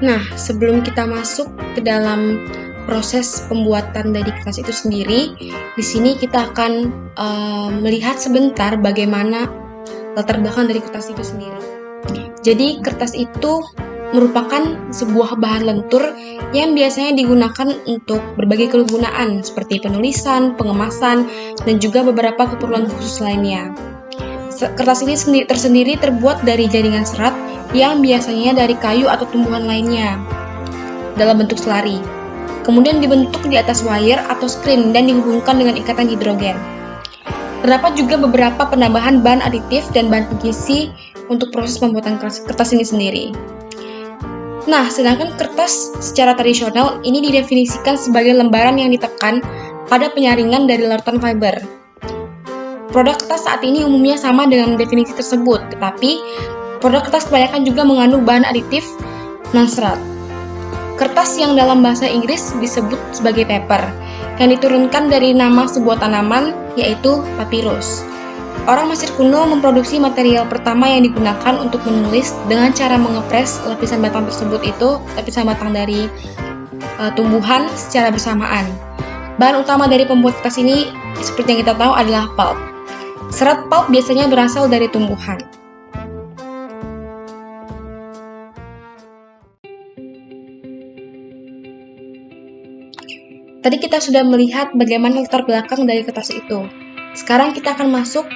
Nah, sebelum kita masuk ke dalam proses pembuatan dari kertas itu sendiri, di sini kita akan melihat sebentar bagaimana latar belakang dari kertas itu sendiri. Jadi, kertas itu merupakan sebuah bahan lentur yang biasanya digunakan untuk berbagai kegunaan seperti penulisan, pengemasan, dan juga beberapa keperluan khusus lainnya. Kertas ini tersendiri terbuat dari jaringan serat yang biasanya dari kayu atau tumbuhan lainnya dalam bentuk selari. Kemudian dibentuk di atas wire atau screen dan dihubungkan dengan ikatan hidrogen. Terdapat juga beberapa penambahan bahan aditif dan bahan pengisi untuk proses pembuatan kertas ini sendiri. Nah, sedangkan kertas secara tradisional ini didefinisikan sebagai lembaran yang ditekan pada penyaringan dari larutan fiber. Produk kertas saat ini umumnya sama dengan definisi tersebut, tetapi produk kertas kebanyakan juga mengandung bahan aditif non-serat. Kertas yang dalam bahasa Inggris disebut sebagai paper, yang diturunkan dari nama sebuah tanaman, yaitu papyrus. Orang Mesir kuno memproduksi material pertama yang digunakan untuk menulis dengan cara mengepres lapisan batang tersebut itu, lapisan batang dari tumbuhan secara bersamaan. Bahan utama dari pembuat kertas ini, seperti yang kita tahu, adalah pulp. Serat pulp biasanya berasal dari tumbuhan. Tadi kita sudah melihat bagaimana latar belakang dari kertas itu. Sekarang kita akan masuk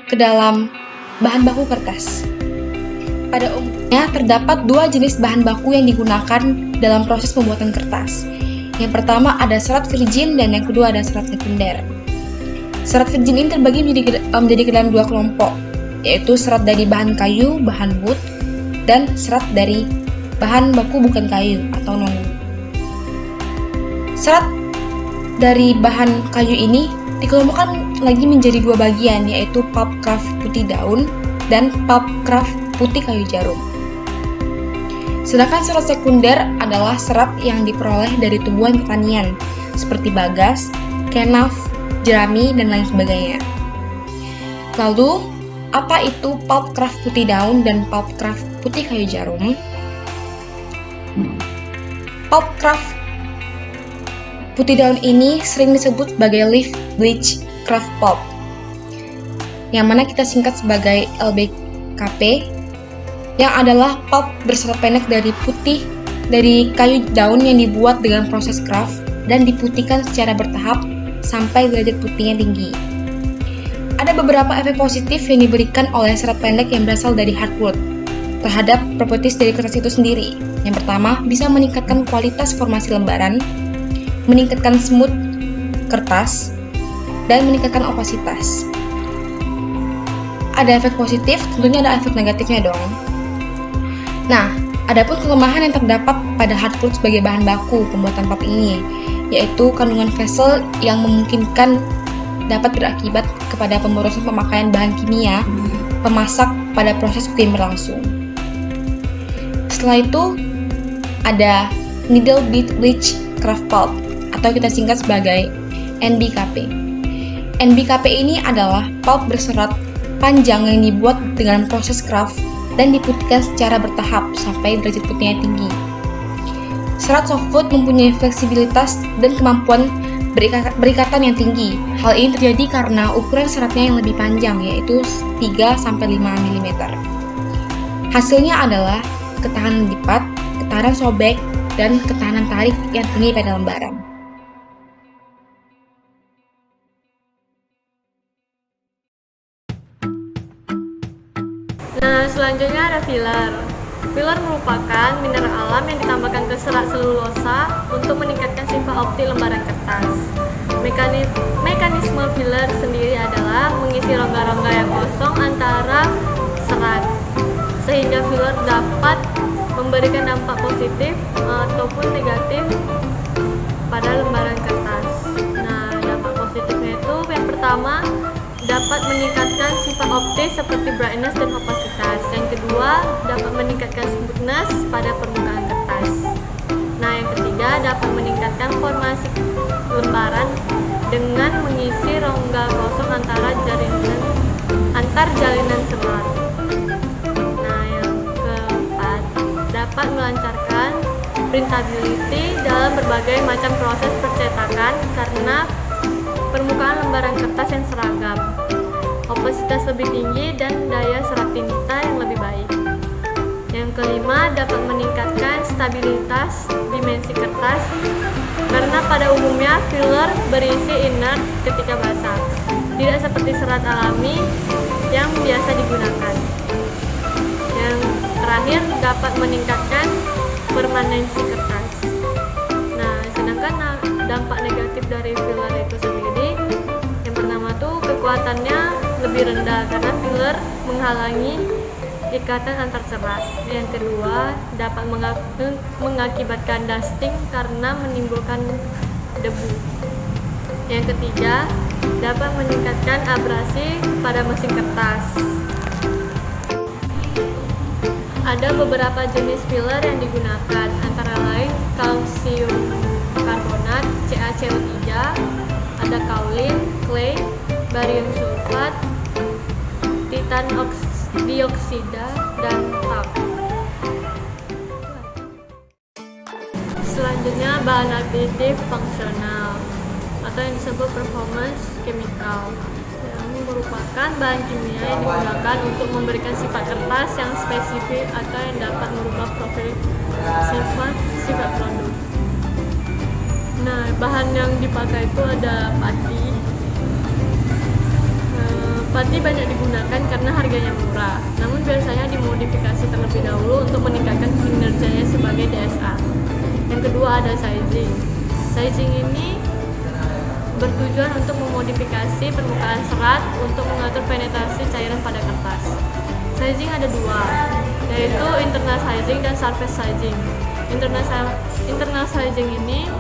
ke dalam bahan baku kertas. Pada umumnya terdapat dua jenis bahan baku yang digunakan dalam proses pembuatan kertas. Yang pertama ada serat virgin dan yang kedua ada serat sekunder. Serat virgin ini terbagi menjadi ke dalam dua kelompok, yaitu serat dari bahan kayu, bahan wood, dan serat dari bahan baku bukan kayu atau non-wood. Serat dari bahan kayu ini dikelompokkan lagi menjadi dua bagian, yaitu pulp kraft putih daun dan pulp kraft putih kayu jarum. Sedangkan serat sekunder adalah serat yang diperoleh dari tumbuhan pertanian seperti bagas, kenaf, jerami, dan lain sebagainya. Lalu, apa itu pulp kraft putih daun dan pulp kraft putih kayu jarum? Pulp kraft putih daun ini sering disebut sebagai leaf bleach kraft pulp, yang mana kita singkat sebagai LBKP, yang adalah pulp berserat pendek dari kayu daun yang dibuat dengan proses kraft dan diputihkan secara bertahap sampai derajat putihnya tinggi. Ada beberapa efek positif yang diberikan oleh serat pendek yang berasal dari hardwood terhadap properties dari kertas itu sendiri. Yang pertama, bisa meningkatkan kualitas formasi lembaran, meningkatkan smooth kertas, dan meningkatkan opasitas. Ada efek positif, tentunya ada efek negatifnya dong. Nah, adapun kelemahan yang terdapat pada hardwood sebagai bahan baku pembuatan pulp ini, yaitu kandungan vessel yang memungkinkan dapat berakibat kepada pemborosan pemakaian bahan kimia pemasak pada proses yang berlangsung. Setelah itu, ada needle bleach kraft pulp atau kita singkat sebagai NBKP. NBKP ini adalah pulp berserat panjang yang dibuat dengan proses kraft dan diputihkan secara bertahap sampai derajat putihnya tinggi. Serat softwood mempunyai fleksibilitas dan kemampuan berikatan yang tinggi. Hal ini terjadi karena ukuran seratnya yang lebih panjang, yaitu 3-5 mm. Hasilnya adalah ketahanan lipat, ketahanan sobek, dan ketahanan tarik yang tinggi pada lembaran. Nah, selanjutnya ada filler. Filler merupakan mineral alam yang ditambahkan ke serat selulosa untuk meningkatkan sifat optik lembaran kertas. Mekanisme filler sendiri adalah mengisi rongga-rongga yang kosong antara serat, sehingga filler dapat memberikan dampak positif ataupun negatif pada lembaran kertas. Nah, dampak positifnya itu yang pertama, dapat meningkatkan sifat optis seperti brightness dan opasitas. Yang kedua, dapat meningkatkan smoothness pada permukaan kertas. Nah, yang ketiga, dapat meningkatkan formasi lembaran dengan mengisi rongga kosong antar jalinan serat. Nah, yang keempat, dapat dapat melancarkan printability dalam berbagai macam proses percetakan karena permukaan lembaran kertas yang seragam, opasitas lebih tinggi, dan daya serap tinta yang lebih baik. Yang kelima, dapat meningkatkan stabilitas dimensi kertas karena pada umumnya filler berisi inert ketika basah, tidak seperti serat alami yang biasa digunakan. Yang terakhir, dapat meningkatkan permanensi kertas. Nah, sedangkan dampak negatif dari filler itu sendiri, yang pertama tuh kekuatannya lebih rendah karena filler menghalangi ikatan antar serat. Yang kedua, dapat mengakibatkan dusting karena menimbulkan debu. Yang ketiga, dapat meningkatkan abrasi pada mesin kertas. Ada beberapa jenis filler yang digunakan, antara lain kalsium karbonat, CaCO3, ada kaolin, clay, barium sulfat, titan dioksida, dan talc. Selanjutnya, bahan aktif fungsional atau yang disebut performance chemical, yang merupakan bahan kimia yang digunakan untuk memberikan sifat kertas yang spesifik atau yang dapat merubah profil sifat produk. Nah, bahan yang dipakai itu ada pati. Pati banyak digunakan karena harganya murah, namun biasanya dimodifikasi terlebih dahulu untuk meningkatkan kinerjanya sebagai DSA. Yang kedua ada sizing. Sizing ini bertujuan untuk memodifikasi permukaan serat untuk mengatur penetrasi cairan pada kertas. Sizing ada dua, yaitu internal sizing dan surface sizing. Internal sizing ini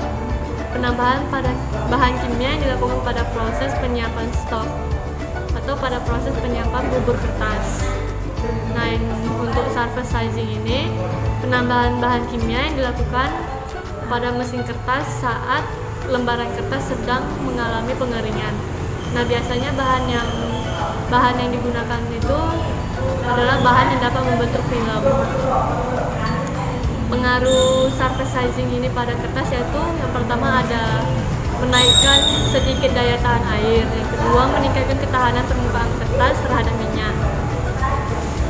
penambahan pada bahan kimia yang dilakukan pada proses penyiapan stok atau pada proses penyiapan bubur kertas. Nah, untuk surface sizing ini penambahan bahan kimia yang dilakukan pada mesin kertas saat lembaran kertas sedang mengalami pengeringan. Nah, biasanya bahan yang digunakan itu adalah bahan yang dapat membentuk film. Pengaruh surface sizing ini pada kertas yaitu yang pertama ada menaikkan sedikit daya tahan air, yang kedua meningkatkan ketahanan permukaan kertas terhadap minyak,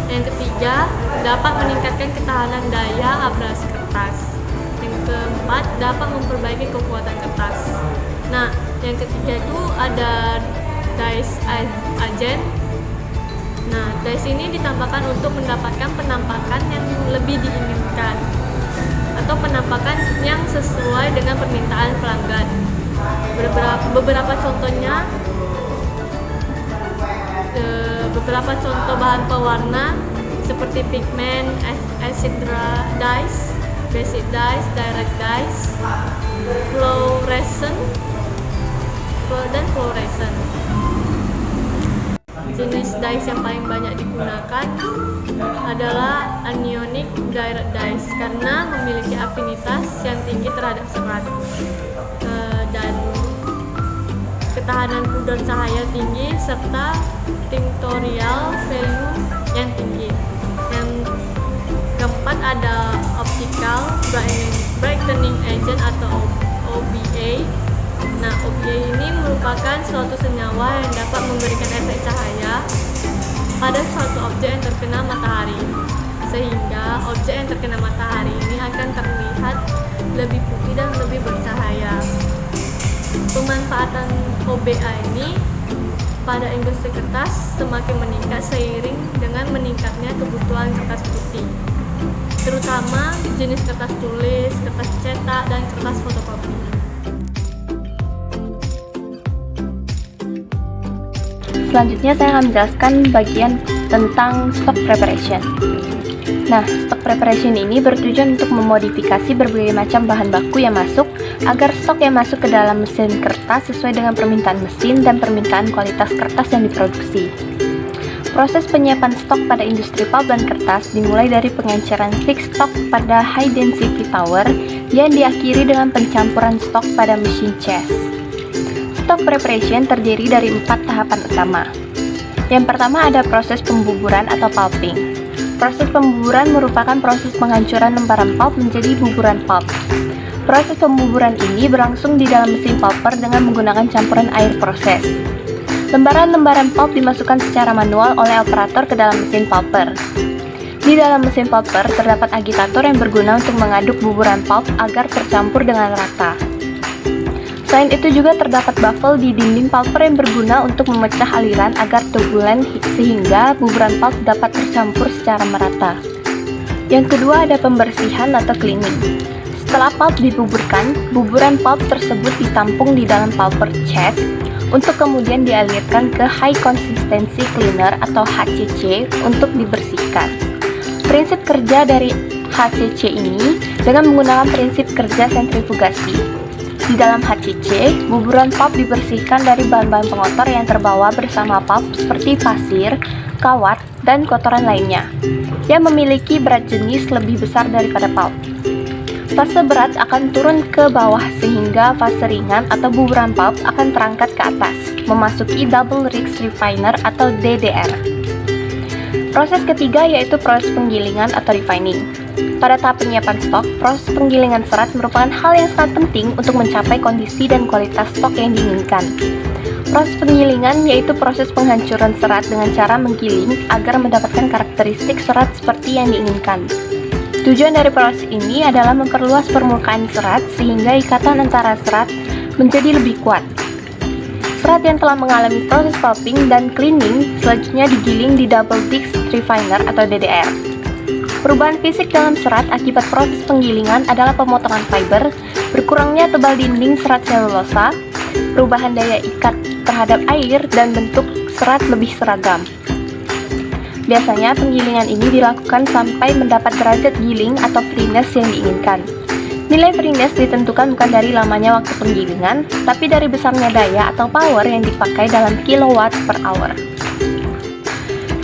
yang ketiga dapat meningkatkan ketahanan daya abrasi kertas, yang keempat dapat memperbaiki kekuatan kertas. Nah, yang ketiga itu ada dies agent. Nah, dies ini ditambahkan untuk mendapatkan penampakan yang lebih diinginkan atau penampakan yang sesuai dengan permintaan pelanggan. Beberapa contohnya, beberapa contoh bahan pewarna seperti pigment, acid dyes, basic dyes, direct dyes, fluorescent, dan fluorescent. Jenis dyes yang paling banyak digunakan adalah anionic direct dyes karena memiliki afinitas yang tinggi terhadap serat dan ketahanan pudar cahaya tinggi serta tinctorial value yang tinggi. Yang keempat ada optical brightening agent atau OBA. Nah, OBA ini merupakan suatu senyawa yang dapat memberikan efek cahaya pada suatu objek yang terkena matahari, sehingga objek yang terkena matahari ini akan terlihat lebih putih dan lebih bercahaya. Pemanfaatan OBA ini pada industri kertas semakin meningkat seiring dengan meningkatnya kebutuhan kertas putih, terutama jenis kertas tulis, kertas cetak, dan kertas fotokopi. Selanjutnya saya akan menjelaskan bagian tentang stock preparation. Nah, stock preparation ini bertujuan untuk memodifikasi berbagai macam bahan baku yang masuk agar stok yang masuk ke dalam mesin kertas sesuai dengan permintaan mesin dan permintaan kualitas kertas yang diproduksi. Proses penyiapan stok pada industri pulp dan kertas dimulai dari pengenceran thick stock pada high density tower yang diakhiri dengan pencampuran stok pada mesin chest. Stock preparation terdiri dari 4 tahapan utama. Yang pertama ada proses pembuburan atau pulping. Proses pembuburan merupakan proses penghancuran lembaran pulp menjadi buburan pulp. Proses pembuburan ini berlangsung di dalam mesin pulper dengan menggunakan campuran air proses. Lembaran-lembaran pulp dimasukkan secara manual oleh operator ke dalam mesin pulper. Di dalam mesin pulper terdapat agitator yang berguna untuk mengaduk buburan pulp agar tercampur dengan rata. Selain itu juga terdapat baffle di dinding pulper yang berguna untuk memecah aliran agar turbulen sehingga buburan pulp dapat tercampur secara merata. Yang kedua ada pembersihan atau cleaning. Setelah pulp dibuburkan, buburan pulp tersebut ditampung di dalam pulper chest untuk kemudian dialirkan ke High Consistency Cleaner atau HCC untuk dibersihkan. Prinsip kerja dari HCC ini dengan menggunakan prinsip kerja sentrifugasi. Di dalam HCC, buburan pulp dibersihkan dari bahan-bahan pengotor yang terbawa bersama pulp seperti pasir, kawat, dan kotoran lainnya yang memiliki berat jenis lebih besar daripada pulp. Fase berat akan turun ke bawah sehingga fase ringan atau buburan pulp akan terangkat ke atas, memasuki Double Rix Refiner atau DDR. Proses ketiga yaitu proses penggilingan atau refining. Pada tahap penyiapan stok, proses penggilingan serat merupakan hal yang sangat penting untuk mencapai kondisi dan kualitas stok yang diinginkan. Proses penggilingan yaitu proses penghancuran serat dengan cara menggiling agar mendapatkan karakteristik serat seperti yang diinginkan. Tujuan dari proses ini adalah memperluas permukaan serat sehingga ikatan antara serat menjadi lebih kuat. Serat yang telah mengalami proses pulping dan cleaning selanjutnya digiling di Double Rix Refiner atau DDR. Perubahan fisik dalam serat akibat proses penggilingan adalah pemotongan fiber, berkurangnya tebal dinding serat selulosa, perubahan daya ikat terhadap air, dan bentuk serat lebih seragam. Biasanya penggilingan ini dilakukan sampai mendapat derajat giling atau freeness yang diinginkan. Nilai freeness ditentukan bukan dari lamanya waktu penggilingan, tapi dari besarnya daya atau power yang dipakai dalam kilowatt per hour.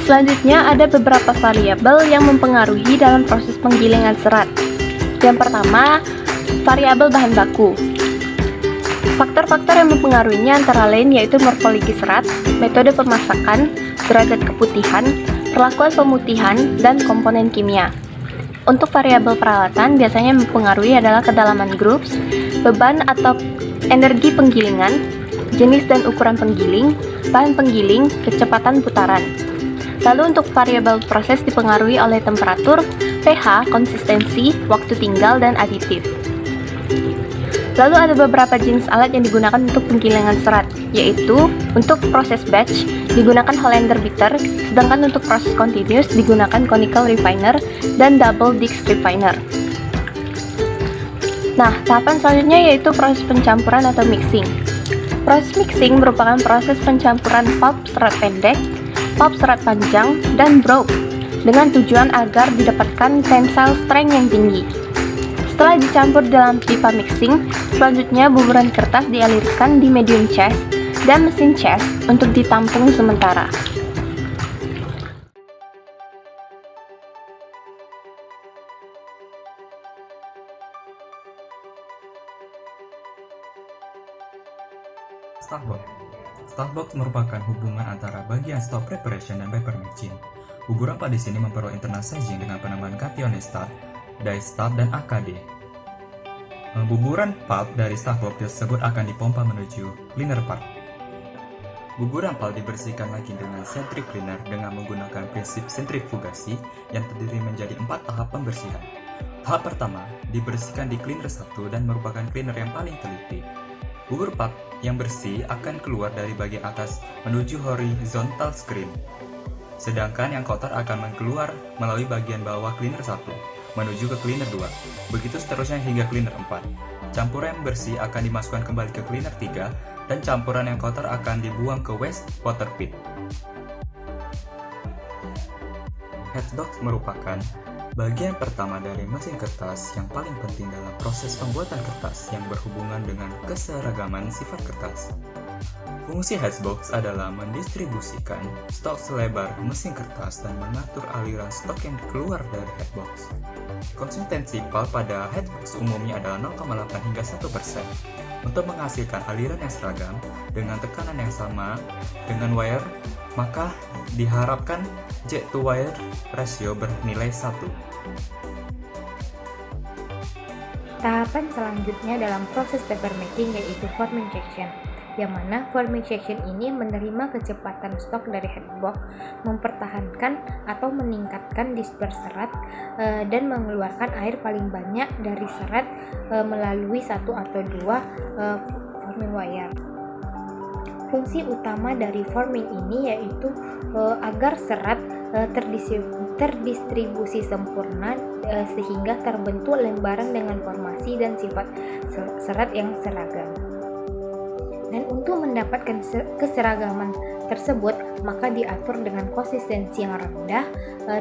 Selanjutnya ada beberapa variabel yang mempengaruhi dalam proses penggilingan serat. Yang pertama, variabel bahan baku. Faktor-faktor yang mempengaruhinya antara lain yaitu morfologi serat, metode pemasakan, derajat keputihan, perlakuan pemutihan, dan komponen kimia. Untuk variabel peralatan biasanya mempengaruhi adalah kedalaman grooves, beban atau energi penggilingan, jenis dan ukuran penggiling, bahan penggiling, kecepatan putaran. Lalu untuk variabel proses dipengaruhi oleh temperatur, pH, konsistensi, waktu tinggal, dan aditif. Lalu ada beberapa jenis alat yang digunakan untuk penggilingan serat, yaitu untuk proses batch digunakan Hollander bitter, sedangkan untuk proses continuous digunakan conical refiner dan double Rix refiner. Nah, tahapan selanjutnya yaitu proses pencampuran atau mixing. Proses mixing merupakan proses pencampuran pulp serat pendek, pulp serat panjang, dan broth dengan tujuan agar didapatkan tensile strength yang tinggi. Setelah dicampur dalam pipa mixing, selanjutnya buburan kertas dialirkan di medium chest dan mesin chest untuk ditampung sementara. Stockbox. Stockbox merupakan hubungan antara bagian stock preparation dan paper machine. Buburan pad di sini memperoleh internal sizing dengan penambahan kation start, die start, dan AKD. Buburan pulp dari stockbox tersebut akan dipompa menuju cleaner part. Buburan pulp dibersihkan lagi dengan centric cleaner dengan menggunakan prinsip sentrifugasi yang terdiri menjadi 4 tahap pembersihan. Tahap pertama, dibersihkan di cleaner 1 dan merupakan cleaner yang paling teliti. Bubur pulp yang bersih akan keluar dari bagian atas menuju horizontal screen, sedangkan yang kotor akan keluar melalui bagian bawah cleaner 1 menuju ke cleaner 2, begitu seterusnya hingga cleaner 4. Campuran yang bersih akan dimasukkan kembali ke cleaner 3 dan campuran yang kotor akan dibuang ke waste water pit. Headbox merupakan bagian pertama dari mesin kertas yang paling penting dalam proses pembuatan kertas yang berhubungan dengan keseragaman sifat kertas. Fungsi headbox adalah mendistribusikan stok selebar mesin kertas dan mengatur aliran stok yang keluar dari headbox. Konsistensi pulp pada headbox umumnya adalah 0,8 hingga 1%. Untuk menghasilkan aliran yang seragam dengan tekanan yang sama dengan wire maka diharapkan jet to wire ratio bernilai 1. Tahapan selanjutnya dalam proses paper making yaitu forming section, yang mana forming section ini menerima kecepatan stok dari headbox, mempertahankan atau meningkatkan disperse serat, dan mengeluarkan air paling banyak dari serat melalui satu atau dua forming wire. Fungsi utama dari forming ini yaitu agar serat terdistribusi sempurna sehingga terbentuk lembaran dengan formasi dan sifat serat yang seragam. Dan untuk mendapatkan keseragaman tersebut, maka diatur dengan konsistensi yang rendah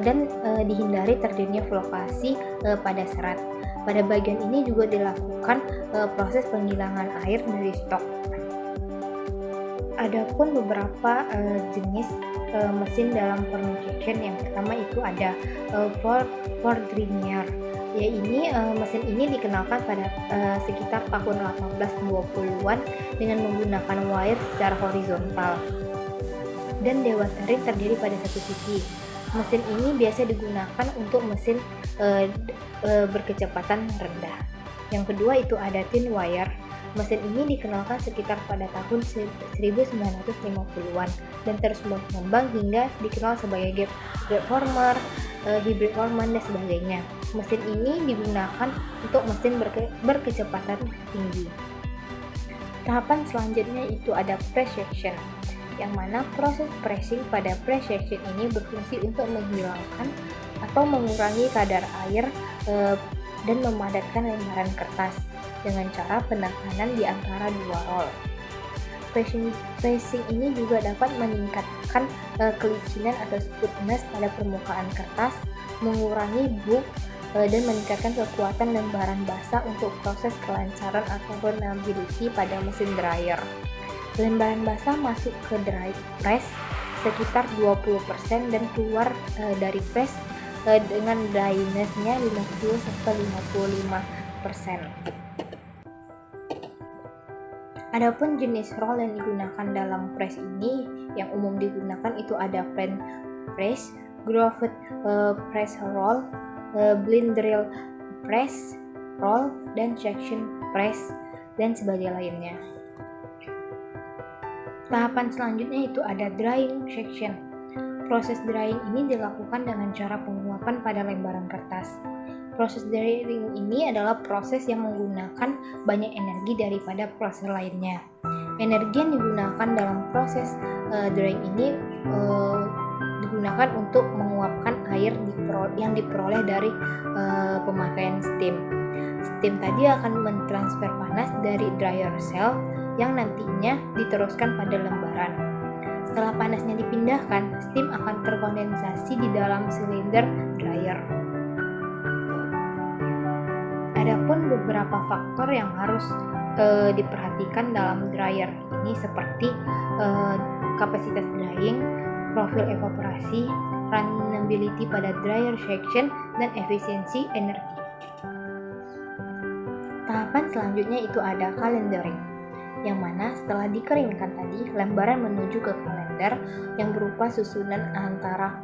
dan dihindari terjadinya flokasi pada serat. Pada bagian ini juga dilakukan proses penghilangan air dari stok. Adapun beberapa jenis mesin dalam forming section. Yang pertama itu ada Ford Linear. Mesin ini dikenalkan pada sekitar tahun 1820-an dengan menggunakan wire secara horizontal dan dewatering terdiri pada satu sisi. Mesin ini biasa digunakan untuk mesin berkecepatan rendah. Yang kedua itu ada thin wire. Mesin ini dikenalkan sekitar pada tahun 1950-an dan terus berkembang hingga dikenal sebagai gap former, hybrid former, dan sebagainya. Mesin ini digunakan untuk mesin berkecepatan tinggi. Tahapan selanjutnya itu ada press section, yang mana proses pressing pada press section ini berfungsi untuk menghilangkan atau mengurangi kadar air dan memadatkan lembaran kertas dengan cara penekanan di antara dua roll. Pressing ini juga dapat meningkatkan kelicinan atau smoothness pada permukaan kertas, mengurangi bulk, dan meningkatkan kekuatan lembaran basah untuk proses kelancaran atau renewability pada mesin dryer. Lembaran basah masuk ke dry press sekitar 20% dan keluar dari press dengan dryness-nya 50-55%. Adapun jenis roll yang digunakan dalam press ini, yang umum digunakan itu ada plain press, grooved press roll, blind drill press roll, dan section press, dan sebagainya lainnya. Tahapan selanjutnya itu ada drying section. Proses drying ini dilakukan dengan cara penguapan pada lembaran kertas. Proses drying ini adalah proses yang menggunakan banyak energi daripada proses lainnya. Energi yang digunakan dalam proses drying ini digunakan untuk menguapkan air yang diperoleh dari pemakaian steam. Steam tadi akan mentransfer panas dari dryer cell yang nantinya diteruskan pada lembaran. Setelah panasnya dipindahkan, steam akan terkondensasi di dalam silinder dryer. Adapun beberapa faktor yang harus diperhatikan dalam dryer ini seperti kapasitas drying, profil evaporasi, runnability pada dryer section, dan efisiensi energi. Tahapan selanjutnya itu ada calendering, yang mana setelah dikeringkan tadi, lembaran menuju ke kalender yang berupa susunan antara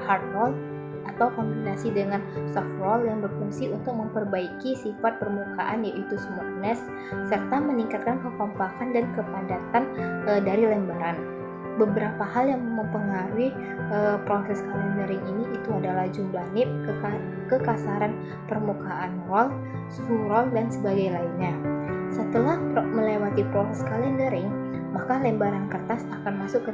hard roll atau kombinasi dengan soft roll yang berfungsi untuk memperbaiki sifat permukaan yaitu smoothness serta meningkatkan kekompakan dan kepadatan dari lembaran. Beberapa hal yang mempengaruhi proses calendering ini itu adalah jumlah nib, kekasaran permukaan roll, suhu roll, dan sebagainya lainnya. Setelah melewati proses calendering, maka lembaran kertas akan masuk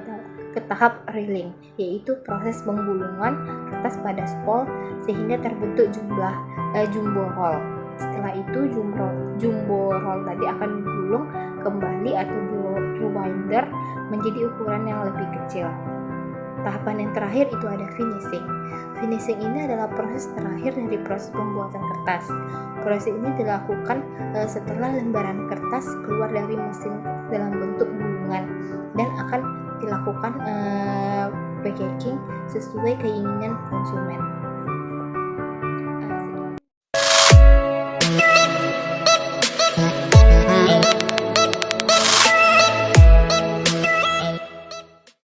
ke tahap reeling, yaitu proses penggulungan kertas pada spool sehingga terbentuk jumbo roll. Setelah itu jumbo roll tadi akan digulung kembali atau rewinder menjadi ukuran yang lebih kecil. Tahapan yang terakhir itu ada finishing. Finishing ini adalah proses terakhir dari proses pembuatan kertas. Proses ini dilakukan setelah lembaran kertas keluar dari mesin dalam bentuk gulungan dan akan dilakukan packaging sesuai keinginan konsumen.